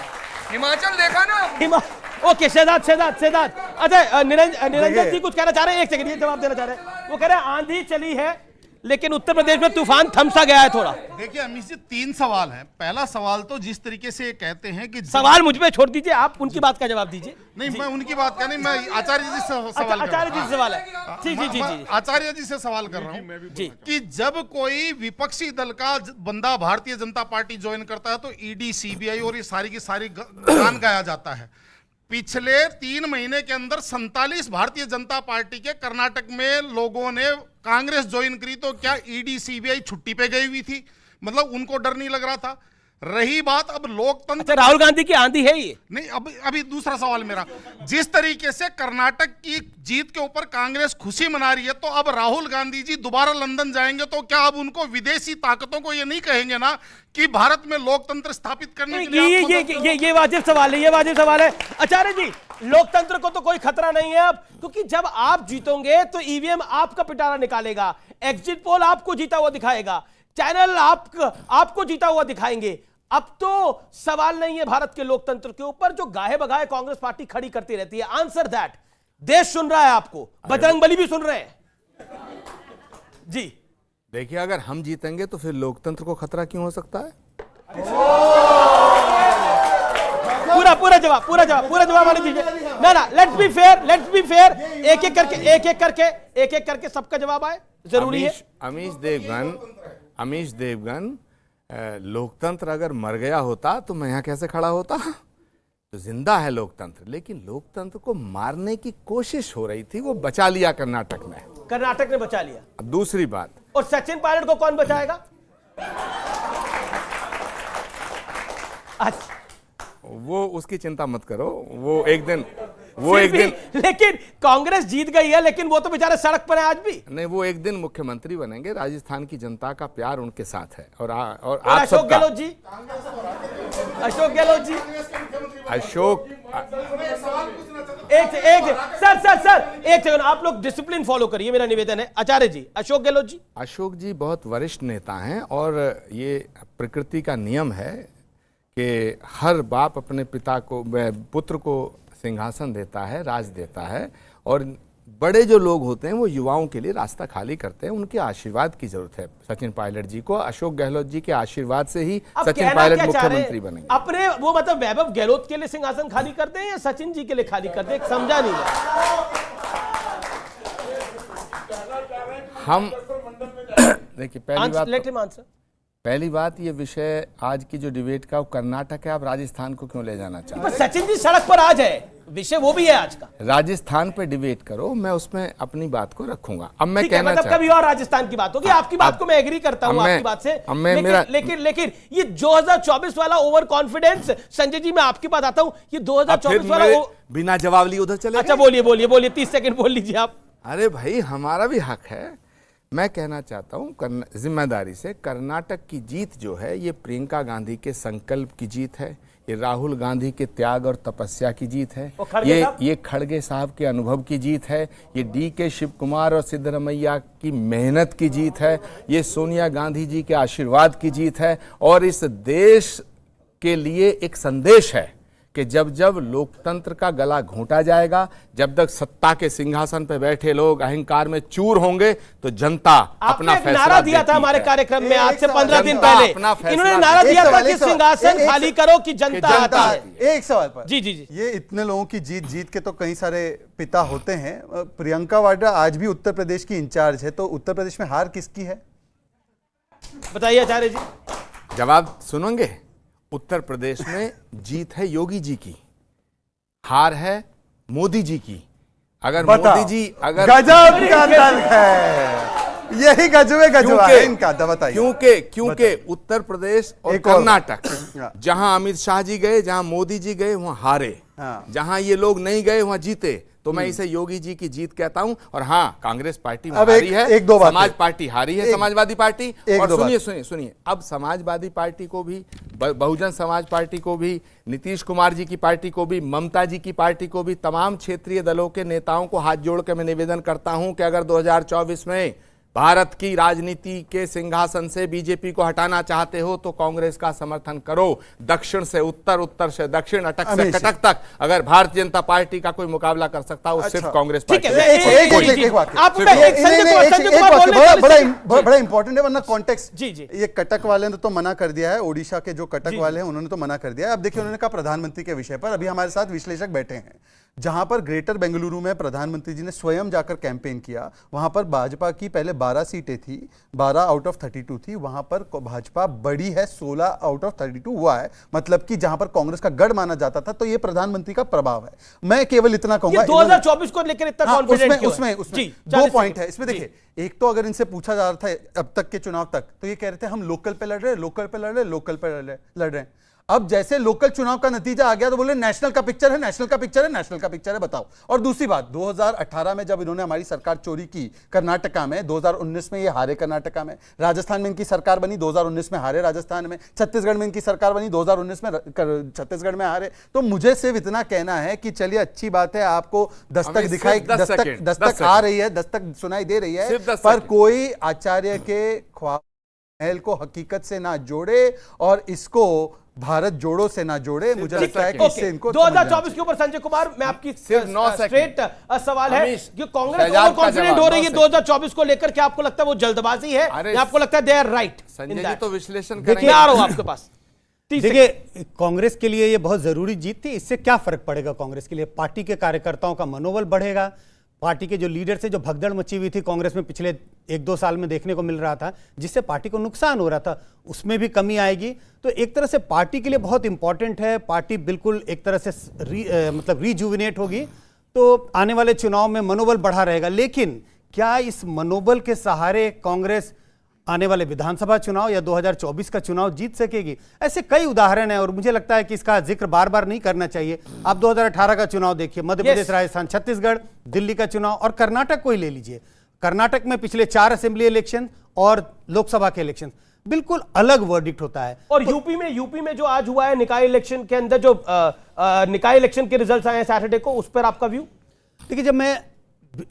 S12: हिमाचल देखा ना?
S1: ओके शहजाद अच्छा निरंजन जी कुछ कहना चाह रहे हैं, एक सेकंड ये जवाब देना चाह रहे हैं। वो कह रहे हैं आंधी चली है लेकिन उत्तर प्रदेश में तूफान थमसा गया है थोड़ा।
S13: देखिए अमीश जी 3 सवाल हैं। पहला सवाल तो जिस तरीके से कहते हैं कि
S1: सवाल मुझ पे छोड़ दीजिए, आप उनकी बात का जवाब दीजिए।
S13: नहीं मैं उनकी बात का नहीं, मैं आचार्य जी से सवाल
S1: आचार्य जी से सवाल है जी
S13: आचार्य जी से सवाल कर रहा हूँ कि जब कोई विपक्षी दल का बंदा भारतीय जनता पार्टी ज्वाइन करता है तो ईडी सीबीआई और ये सारी की सारी गान गाया जाता है। पिछले 3 महीने के अंदर 47 भारतीय जनता पार्टी के कर्नाटक में लोगों ने कांग्रेस ज्वाइन करी, तो क्या ईडी सीबीआई छुट्टी पे गई हुई थी? मतलब उनको डर नहीं लग रहा था? रही बात अब लोकतंत्र,
S1: राहुल गांधी की आंधी है ये
S13: नहीं। अभी दूसरा सवाल मेरा, जिस तरीके से कर्नाटक की जीत के ऊपर कांग्रेस खुशी मना रही है, तो अब राहुल गांधी जी दोबारा लंदन जाएंगे तो क्या अब उनको विदेशी ताकतों को ये नहीं कहेंगे ना कि भारत में लोकतंत्र स्थापित करने के लिए?
S1: ये वाजिब सवाल है, ये वाजिब सवाल है। आचार्य जी लोकतंत्र को तो कोई खतरा नहीं है अब, क्योंकि जब आप जीतोगे तो ईवीएम आपका पिटारा निकालेगा, एग्जिट पोल आपको जीता हुआ दिखाएगा, चैनल आपको जीता हुआ दिखाएंगे। अब तो सवाल नहीं है भारत के लोकतंत्र के ऊपर, जो गाहे बगाहे कांग्रेस पार्टी खड़ी करती रहती है। Answer that. देश सुन रहा है आपको, बजरंगबली भी सुन रहे हैं जी।
S2: देखिए अगर हम जीतेंगे तो फिर लोकतंत्र को खतरा क्यों हो सकता है?
S1: पूरा जवाब आने दीजिए ना। लेट्स बी फेयर एक एक करके सबका जवाब आए, जरूरी है।
S2: अमीश देवगन लोकतंत्र अगर मर गया होता तो मैं यहाँ कैसे खड़ा होता? तो जिंदा है लोकतंत्र, लेकिन लोकतंत्र को मारने की कोशिश हो रही थी, वो बचा लिया कर्नाटक में।
S1: कर्नाटक ने बचा लिया।
S2: अब दूसरी बात,
S1: और सचिन पायलट को कौन बचाएगा?
S2: वो उसकी चिंता मत करो, वो एक दिन
S1: लेकिन कांग्रेस जीत गई है, लेकिन वो तो बेचारे सड़क पर है आज भी।
S2: नहीं, वो एक दिन मुख्यमंत्री बनेंगे। राजस्थान की जनता का प्यार उनके साथ है। और
S1: अशोक गहलोत जी एक सेकंड, आप लोग डिसिप्लिन फॉलो करिए, मेरा निवेदन है। आचार्य जी, अशोक जी
S2: बहुत वरिष्ठ नेता हैं और ये प्रकृति का नियम है कि हर बाप अपने पुत्र को सिंहासन देता है, राज देता है, और बड़े जो लोग होते हैं वो युवाओं के लिए रास्ता खाली करते हैं। उनके आशीर्वाद की जरूरत है सचिन पायलट जी को। अशोक गहलोत जी के आशीर्वाद से ही सचिन पायलट मुख्यमंत्री बनेंगे।
S1: अपने वो मतलब वैभव गहलोत के लिए सिंहासन खाली करते हैं या सचिन जी के लिए खाली करते हैं, समझा नहीं है।
S2: हम देखिए पहली बात ये विषय आज की जो डिबेट का वो कर्नाटक है। आप राजस्थान को क्यों ले जाना चाहते हैं?
S1: सचिन जी सड़क पर आज है, विषय वो भी है आज का।
S2: राजस्थान पे डिबेट करो, मैं उसमें अपनी बात को रखूंगा। अब मैं कहना
S1: मतलब कभी और राजस्थान की बात होगी। आपकी बात को मैं एग्री करता हूं आपकी बात से, लेकिन ये 2024 वाला ओवर कॉन्फिडेंस, संजय जी मैं आपकी बात आता हूं, ये 2024 वाला
S2: बिना जवाब लिए उधर चले।
S1: अच्छा बोलिए 30 सेकंड बोल लीजिए आप।
S2: अरे भाई हमारा भी हक है। मैं कहना चाहता हूं जिम्मेदारी से, कर्नाटक की जीत जो है ये प्रियंका गांधी के संकल्प की जीत है, ये राहुल गांधी के त्याग और तपस्या की जीत है, ये खड़गे साहब के अनुभव की जीत है, ये DK शिव कुमार और सिद्धरमैया की मेहनत की जीत है, ये सोनिया गांधी जी के आशीर्वाद की जीत है, और इस देश के लिए एक संदेश है कि जब जब लोकतंत्र का गला घोंटा जाएगा, जब तक सत्ता के सिंहासन पर बैठे लोग अहंकार में चूर होंगे, तो जनता अपना फैसला
S1: नारा दिया था हमारे कार्यक्रम में आज से 15 दिन पहले। इन्होंने नारा दिया था कि सिंहासन खाली करो कि जनता आती है।
S4: एक सवाल पर,
S1: जी
S4: ये इतने लोगों की जीत के तो कई सारे पिता होते हैं। प्रियंका वाड्रा आज भी उत्तर प्रदेश की इंचार्ज है, तो उत्तर प्रदेश में हार किसकी है
S1: बताइए आचार्य जी।
S2: जवाब सुनेंगे। उत्तर प्रदेश में जीत है योगी जी की, हार है मोदी जी की। अगर मोदी जी
S4: गजब का दल है, यही गजबा है इनका। बताइए
S2: क्योंकि उत्तर प्रदेश और कर्नाटक जहां अमित शाह जी गए, जहां मोदी जी गए, वहां हारे। जहां ये लोग नहीं गए वहां जीते, तो मैं इसे योगी जी की जीत कहता हूं। और हाँ, कांग्रेस पार्टी हारी है,
S4: एक दो
S2: समाज पार्टी हारी है, समाजवादी पार्टी। और सुनिए, अब समाजवादी पार्टी को भी, बहुजन समाज पार्टी को भी, नीतीश कुमार जी की पार्टी को भी, ममता जी की पार्टी को भी, तमाम क्षेत्रीय दलों के नेताओं को हाथ जोड़ के मैं निवेदन करता हूं कि अगर 2024 में भारत की राजनीति के सिंहासन से बीजेपी को हटाना चाहते हो तो कांग्रेस का समर्थन करो। दक्षिण से उत्तर, उत्तर से दक्षिण, अटक से कटक तक अगर भारतीय जनता पार्टी का कोई मुकाबला कर सकता हो, सिर्फ कांग्रेस पार्टी।
S4: बड़ा इंपॉर्टेंट है, वरना कॉन्टेक्स्ट। ये कटक वाले ने तो मना कर दिया है, ओडिशा के जो कटक वाले हैं उन्होंने तो मना कर दिया है। अब देखिए, उन्होंने कहा प्रधानमंत्री के विषय पर अभी हमारे साथ विश्लेषक बैठे हैं, जहां पर ग्रेटर बेंगलुरु में प्रधानमंत्री जी ने स्वयं जाकर कैंपेन किया। वहां पर भाजपा की पहले 12 सीटें थी, 12 आउट ऑफ 32 थी, वहां पर भाजपा बड़ी है, 16 आउट ऑफ 32 हुआ है। मतलब कि जहां पर कांग्रेस का गढ़ माना जाता था, तो ये प्रधानमंत्री का प्रभाव है। मैं केवल इतना कहूंगा,
S1: 2024 को लेकर इतना कॉन्फिडेंट क्यों है?
S4: उसमें दो पॉइंट है इसमें। देखिए, एक तो अगर इनसे पूछा जा रहा था अब तक के चुनाव तक, तो ये कह रहे थे हम लोकल पे लड़ रहे, लोकल पे लड़ रहे, लोकल पे लड़ रहे हैं। अब जैसे लोकल चुनाव का नतीजा आ गया तो बोले नेशनल का पिक्चर है, नेशनल का पिक्चर है, नेशनल का पिक्चर है, बताओ। और दूसरी बात, 2018 में जब इन्होंने हमारी सरकार चोरी की कर्नाटका में, 2019 में ये हारे कर्नाटका में, राजस्थान में इनकी सरकार बनी, 2019 में हारे राजस्थान में, छत्तीसगढ़ में इनकी सरकार बनी, 2019 में छत्तीसगढ़ में हारे। तो मुझे सिर्फ इतना कहना है कि चलिए, अच्छी बात है, आपको दस्तक दिखाई, दस्तक आ रही है, दस्तक सुनाई दे रही है, पर कोई आचार्य के ख्वाब महल को हकीकत से ना जोड़े और इसको भारत जोड़ो से ना जोड़े। मुझे लगता है कि इससे इनको
S1: 2024 के ऊपर संजय कुमार, मैं आपकी सिर्फ 9 स्ट्रेट सवाल है कि कांग्रेस ओवर कॉन्फिडेंट हो रही है 2024 को लेकर, क्या आपको लगता है वो जल्दबाजी है या आपको लगता है they are right?
S2: Sanjay ji तो विश्लेषण
S1: करेंगे, आ रहा हूं आपके पास।
S6: देखिए, कांग्रेस के लिए ये बहुत जरूरी जीत थी। इससे क्या फर्क पड़ेगा कांग्रेस के लिए? पार्टी के कार्यकर्ताओं का मनोबल बढ़ेगा, पार्टी के जो लीडर से जो भगदड़ मची हुई थी कांग्रेस में पिछले 1-2 साल में देखने को मिल रहा था, जिससे पार्टी को नुकसान हो रहा था, उसमें भी कमी आएगी। तो एक तरह से पार्टी के लिए बहुत इंपॉर्टेंट है। पार्टी बिल्कुल एक तरह से मतलब रिजुविनेट होगी, तो आने वाले चुनाव में मनोबल बढ़ा रहेगा। लेकिन क्या इस मनोबल के सहारे कांग्रेस आने वाले विधानसभा चुनाव या 2024 का चुनाव जीत सकेगी? ऐसे कई उदाहरण हैं और मुझे लगता है कि इसका जिक्र बार बार नहीं करना चाहिए। आप 2018 का चुनाव देखिए, मध्य प्रदेश, राजस्थान, छत्तीसगढ़, दिल्ली का चुनाव, और कर्नाटक को ही ले लीजिए। कर्नाटक में पिछले 4 असेंबली इलेक्शन और लोकसभा के इलेक्शन, बिल्कुल अलग वर्डिक्ट होता है।
S1: और यूपी में जो आज हुआ है निकाय इलेक्शन के अंदर, जो निकाय इलेक्शन के रिजल्ट आए हैं सैटरडे को, उस पर आपका व्यू?
S6: देखिए, जब मैं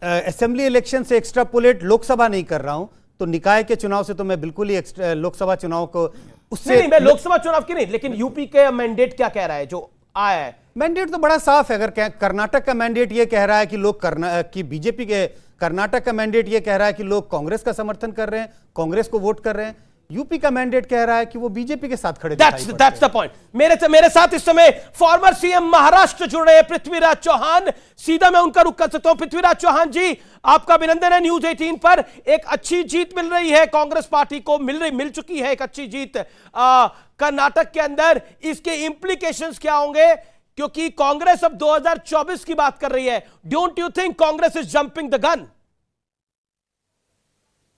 S6: असेंबली इलेक्शन से एक्स्ट्रापोलेट लोकसभा नहीं कर रहा हूं, तो निकाय के चुनाव से तो मैं बिल्कुल ही लोकसभा चुनाव को उससे
S1: नहीं, मैं लोकसभा चुनाव की नहीं, लेकिन यूपी के मैंडेट क्या कह रहा है जो आया है?
S6: मैंडेट तो बड़ा साफ है। अगर कर्नाटक का मैंडेट ये कह रहा है कि लोग कि बीजेपी के, कर्नाटक का मैंडेट ये कह रहा है कि लोग कांग्रेस का समर्थन कर रहे हैं, कांग्रेस को वोट कर रहे हैं। यूपी का मैंडेट कह रहा है कि वो बीजेपी के साथ खड़े।
S1: That's the point। मेरे साथ इस समय फॉर्मर सीएम महाराष्ट्र जुड़ रहे हैं पृथ्वीराज चौहान। सीधा मैं उनका रुख कर सकता हूं। पृथ्वीराज चौहान जी, आपका अभिनंदन है। न्यूज 18 पर एक अच्छी जीत मिल रही है कांग्रेस पार्टी को, मिल चुकी है एक अच्छी जीत कर्नाटक के अंदर। इसके इंप्लीकेशंस क्या होंगे? क्योंकि कांग्रेस अब 2024 की बात कर रही है। Don't you think Congress is jumping the gun?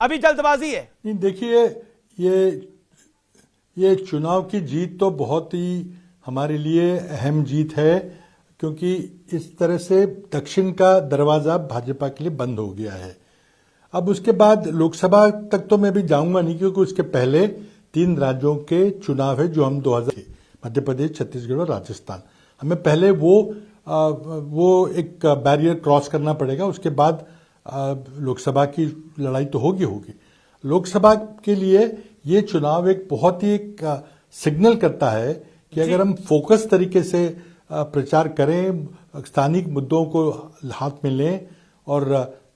S1: अभी जल्दबाजी है?
S8: नहीं, देखिए, ये चुनाव की जीत तो बहुत ही हमारे लिए अहम जीत है, क्योंकि इस तरह से दक्षिण का दरवाजा भाजपा के लिए बंद हो गया है। अब उसके बाद लोकसभा तक तो मैं भी जाऊंगा नहीं, क्योंकि उसके पहले 3 राज्यों के चुनाव है जो हम 2000 मध्य प्रदेश, छत्तीसगढ़ और राजस्थान। हमें पहले वो एक बैरियर क्रॉस करना पड़ेगा। उसके बाद लोकसभा की लड़ाई तो होगी। लोकसभा के लिए ये चुनाव एक बहुत ही सिग्नल करता है कि अगर हम फोकस तरीके से प्रचार करें, स्थानिक मुद्दों को हाथ में लें और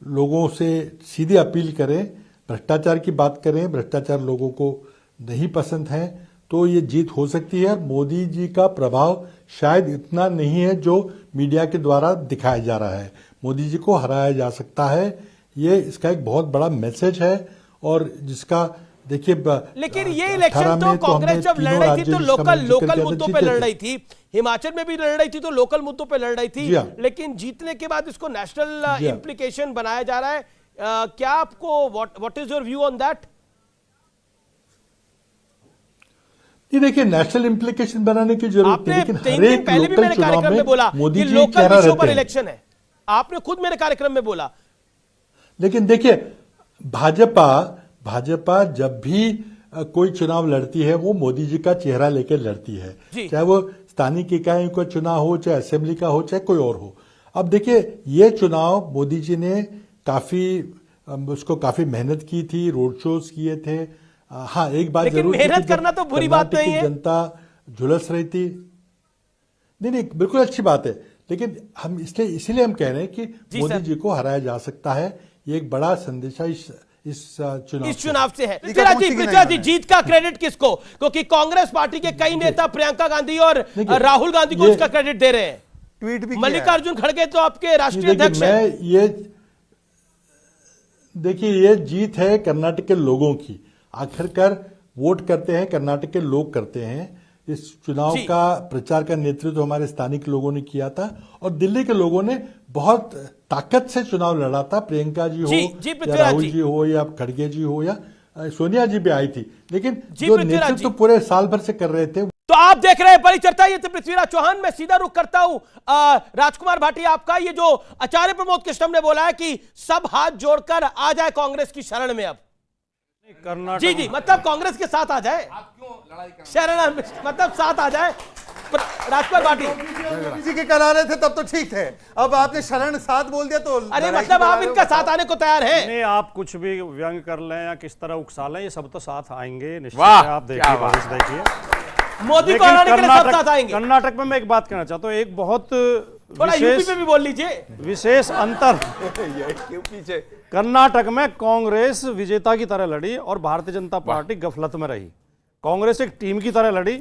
S8: लोगों से सीधी अपील करें, भ्रष्टाचार की बात करें, भ्रष्टाचार लोगों को नहीं पसंद है, तो ये जीत हो सकती है। मोदी जी का प्रभाव शायद इतना नहीं है जो मीडिया के द्वारा दिखाया जा रहा है। मोदी जी को हराया जा सकता है, ये इसका एक बहुत बड़ा मैसेज है। और जिसका देखिए,
S1: लेकिन ये इलेक्शन तो कांग्रेस जब लड़ रही थी तो लोकल मुद्दों पे लड़ रही थी, हिमाचल में भी लड़ रही थी तो लोकल मुद्दों पे लड़ रही थी, लेकिन जीतने के बाद इसको नेशनल इंप्लीकेशन बनाया जा रहा है। क्या आपको what is your view on that?
S8: ये देखिए, नेशनल इम्प्लीकेशन बनाने की जरूरत है, लेकिन हर एक
S1: पहले भी मैंने कार्यक्रम में बोला
S8: मोदी जी
S1: लोकल विषयों पर इलेक्शन है, आपने खुद मेरे कार्यक्रम में बोला।
S8: लेकिन देखिए, भाजपा जब भी कोई चुनाव लड़ती है वो मोदी जी का चेहरा लेकर लड़ती है, चाहे वो स्थानीय इकाइयों का चुनाव हो, चाहे असेंबली का हो, चाहे कोई और हो। अब देखिए, ये चुनाव मोदी जी ने काफी मेहनत की थी, रोड शोज किए थे। हाँ, एक बात जरूर,
S1: मेहनत करना तो बुरी बात नहीं है,
S8: जनता झुलस रही थी। नहीं, बिल्कुल अच्छी बात है, लेकिन हम इसीलिए हम कह रहे हैं कि मोदी जी को हराया जा सकता है। ये एक बड़ा संदेशा इस
S1: चुनाव से है। पृथ्वीराज जी, जीत का क्रेडिट किसको? क्योंकि कांग्रेस पार्टी के कई नेता प्रियंका गांधी और राहुल गांधी को इसका क्रेडिट दे रहे हैं।
S4: ट्वीट भी
S1: मल्लिकार्जुन खड़गे तो आपके राष्ट्रीय अध्यक्ष हैं।
S8: देखिए, ये जीत है कर्नाटक के लोगों की। आखिरकार वोट करते हैं कर्नाटक के लोग करते हैं। इस चुनाव का प्रचार का नेतृत्व हमारे स्थानिक लोगों ने किया था और दिल्ली के लोगों ने बहुत ताकत से चुनाव लड़ा था। प्रियंका जी हो या राहुल जी हो या खड़गे जी हो या सोनिया जी भी आई थी, लेकिन जो नेतृत्व तो पूरे साल भर से कर रहे थे।
S1: तो आप देख रहे हैं बड़ी चर्चा, ये थे पृथ्वीराज चौहान। मैं सीधा रुख करता हूं राजकुमार भाटिया आपका। ये जो आचार्य प्रमोद कृष्णम ने बोला है कि सब हाथ जोड़कर आ जाए कांग्रेस की शरण में, अब जी मतलब कांग्रेस के साथ आ जाए, शरण मतलब साथ आ जाए। राजकुमार भाटिया
S4: किसी के करा रहे थे तब तो ठीक थे, अब आपने शरण साथ बोल दिया तो
S1: अरे मतलब आप इनका साथ आने को तैयार हैं?
S7: नहीं, आप कुछ भी व्यंग कर लें या किस तरह उकसा लें, ये सब तो साथ आएंगे निश्चित है। आप देखिए
S1: मोदी को हराने के लिए सब साथ आएंगे।
S7: कर्नाटक में मैं एक बात कहना चाहता हूँ, एक बहुत
S1: यूपी में भी बोल लीजिए,
S7: विशेष अंतर कर्नाटक में कांग्रेस विजेता की तरह लड़ी और भारतीय जनता पार्टी गफलत में रही। कांग्रेस एक टीम की तरह लड़ी,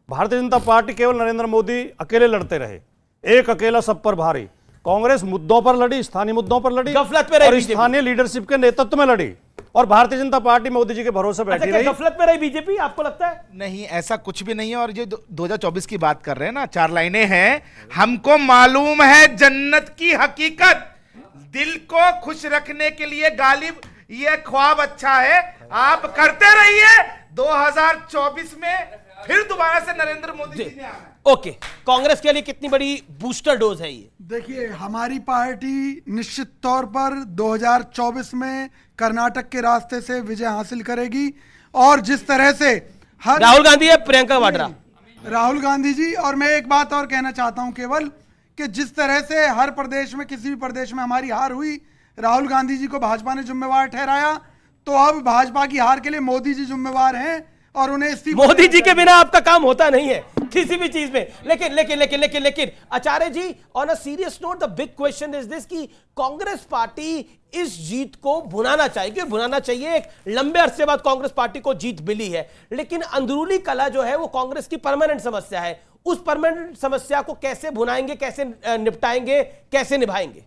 S7: भारतीय जनता पार्टी केवल नरेंद्र मोदी अकेले लड़ते रहे, एक अकेला सब पर भारी। कांग्रेस मुद्दों पर लड़ी, स्थानीय मुद्दों पर लड़ी,
S1: गफलत में रही,
S7: और स्थानीय लीडरशिप के नेतृत्व में लड़ी, और भारतीय जनता पार्टी मोदी जी के भरोसे बैठी रही।
S1: गफलत में रही बीजेपी, आपको लगता है?
S5: नहीं, ऐसा कुछ भी नहीं है। और जो 2024 की बात कर रहे हैं ना, 4 लाइनें हैं। हमको मालूम है जन्नत की हकीकत, दिल को खुश रखने के लिए गालिब ये ख्वाब अच्छा है, आप करते रहिए। 2024 में फिर दोबारा से नरेंद्र मोदी जी ने आना।
S1: ओके, कांग्रेस के लिए कितनी बड़ी बूस्टर डोज है ये?
S14: देखिए, हमारी पार्टी निश्चित तौर पर 2024 में कर्नाटक के रास्ते से विजय हासिल करेगी। और जिस तरह से
S1: राहुल गांधी है, प्रियंका वाड्रा,
S14: राहुल गांधी जी। और मैं एक बात और कहना चाहता हूं केवल कि जिस तरह से हर प्रदेश में, किसी भी प्रदेश में हमारी हार हुई, राहुल गांधी जी को भाजपा ने जिम्मेवार ठहराया, तो अब भाजपा की हार के लिए मोदी जी जिम्मेवार हैं और उन्हें
S1: मोदी जी के बिना आपका काम होता नहीं है किसी भी चीज में। लेकिन Acharya ji, on a serious note, the big question is this कि कांग्रेस पार्टी इस जीत को भुनाना चाहिए। एक लंबे अरसे बाद कांग्रेस पार्टी को जीत मिली है, लेकिन अंदरूनी कला जो है वो कांग्रेस की परमानेंट समस्या है। उस परमानेंट समस्या को कैसे भुनाएंगे, कैसे निपटाएंगे, कैसे निभाएंगे?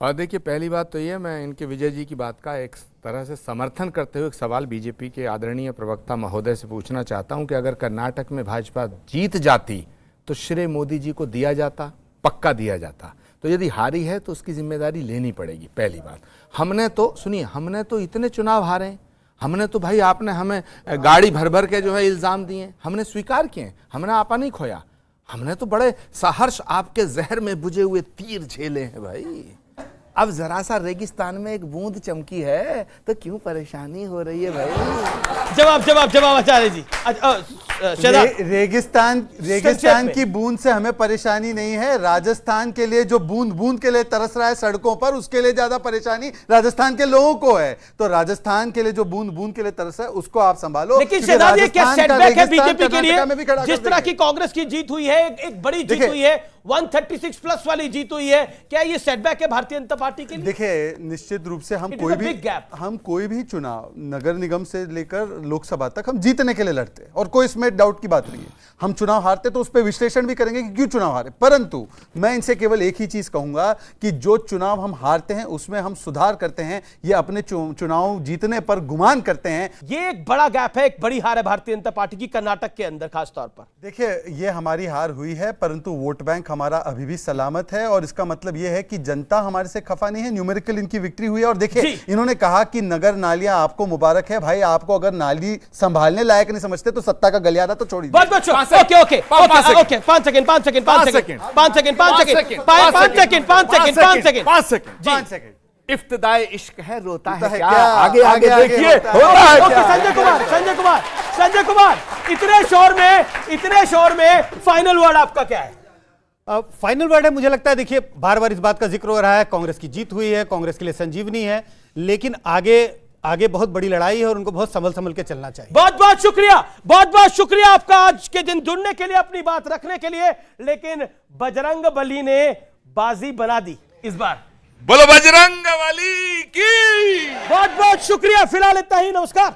S2: और देखिए, पहली बात तो ये, मैं इनके विजय जी की बात का एक तरह से समर्थन करते हुए एक सवाल बीजेपी के आदरणीय प्रवक्ता महोदय से पूछना चाहता हूं कि अगर कर्नाटक में भाजपा जीत जाती तो श्रेय मोदी जी को दिया जाता, पक्का दिया जाता। तो यदि हारी है तो उसकी जिम्मेदारी लेनी पड़ेगी, पहली बात। हमने तो इतने चुनाव हारे, हमने तो भाई, आपने हमें गाड़ी भर भर के जो है इल्ज़ाम दिए, हमने स्वीकार किए, हमने आपा नहीं खोया, हमने तो बड़े सहर्ष आपके जहर में बुझे हुए तीर झेले हैं भाई। अब जरा सा रेगिस्तान में एक बूंद चमकी है तो क्यों परेशानी हो रही है भाई?
S1: जवाब आचार्य जी।
S4: रेगिस्तान की बूंद से हमें परेशानी नहीं है। राजस्थान के लिए जो बूंद के लिए तरस रहा है सड़कों पर, उसके लिए ज्यादा परेशानी राजस्थान के लोगों को है। तो राजस्थान के लिए जो बूंद के लिए तरस है उसको आप संभालो।
S1: लेकिन शहजाद, ये क्या सेटबैक है बीजेपी के लिए? जिस तरह की कांग्रेस की जीत हुई है, एक बड़ी जीत हुई है, 136+ वाली जीत हुई है, क्या ये सेटबैक है भारतीय जनता पार्टी के लिए?
S4: देखिए, निश्चित रूप से हम कोई भी चुनाव नगर निगम से लेकर लोकसभा तक हम जीतने के लिए लड़ते हैं और कोई इसमें डाउट की बात नहीं है। हम चुनाव हारते तो उस पर विश्लेषण भी करेंगे कि क्यों चुनाव हारे, परंतु मैं इनसे केवल एक ही चीज कहूंगा कि जो चुनाव हम हारते हैं उसमें हम सुधार करते हैं, ये अपने चुनाव जीतने पर गुमान करते हैं।
S1: ये एक बड़ा गैप है, एक बड़ी हार है भारतीय जनता पार्टी की कर्नाटक के अंदर खास तौर पर।
S4: देखिए, ये हमारी हार हुई है, परंतु वोट बैंक हमारा अभी भी सलामत है और इसका मतलब यह है कि जनता हमारे से खफा नहीं है, न्यूमेरिकल इनकी विक्ट्री हुई है। और देखिए इन्होंने कहा कि नगर नालियां आपको मुबारक है भाई, आपको अगर नाली संभालने लायक नहीं समझते तो सत्ता का गलियारा तो छोड़ दीजिए।
S1: ओके ओके 5 सेकंड 5 सेकंड
S2: इफ्तिदाई इश्क है, रोता है क्या? आगे आगे देखिए।
S1: संजय कुमार इतने शोर में फाइनल वर्ड आपका क्या है?
S6: फाइनल वर्ड है, मुझे लगता है देखिए बार बार इस बात का जिक्र हो रहा है, कांग्रेस की जीत हुई है, कांग्रेस के लिए संजीवनी है, लेकिन आगे बहुत बड़ी लड़ाई है और उनको बहुत संभल के चलना चाहिए।
S1: बहुत बहुत शुक्रिया आपका आज के दिन जुड़ने के लिए, अपनी बात रखने के लिए। लेकिन बजरंग बली ने बाजी बना दी इस बार।
S2: बोलो बजरंग बली की।
S1: बहुत बहुत शुक्रिया। फिलहाल इतना ही, नमस्कार।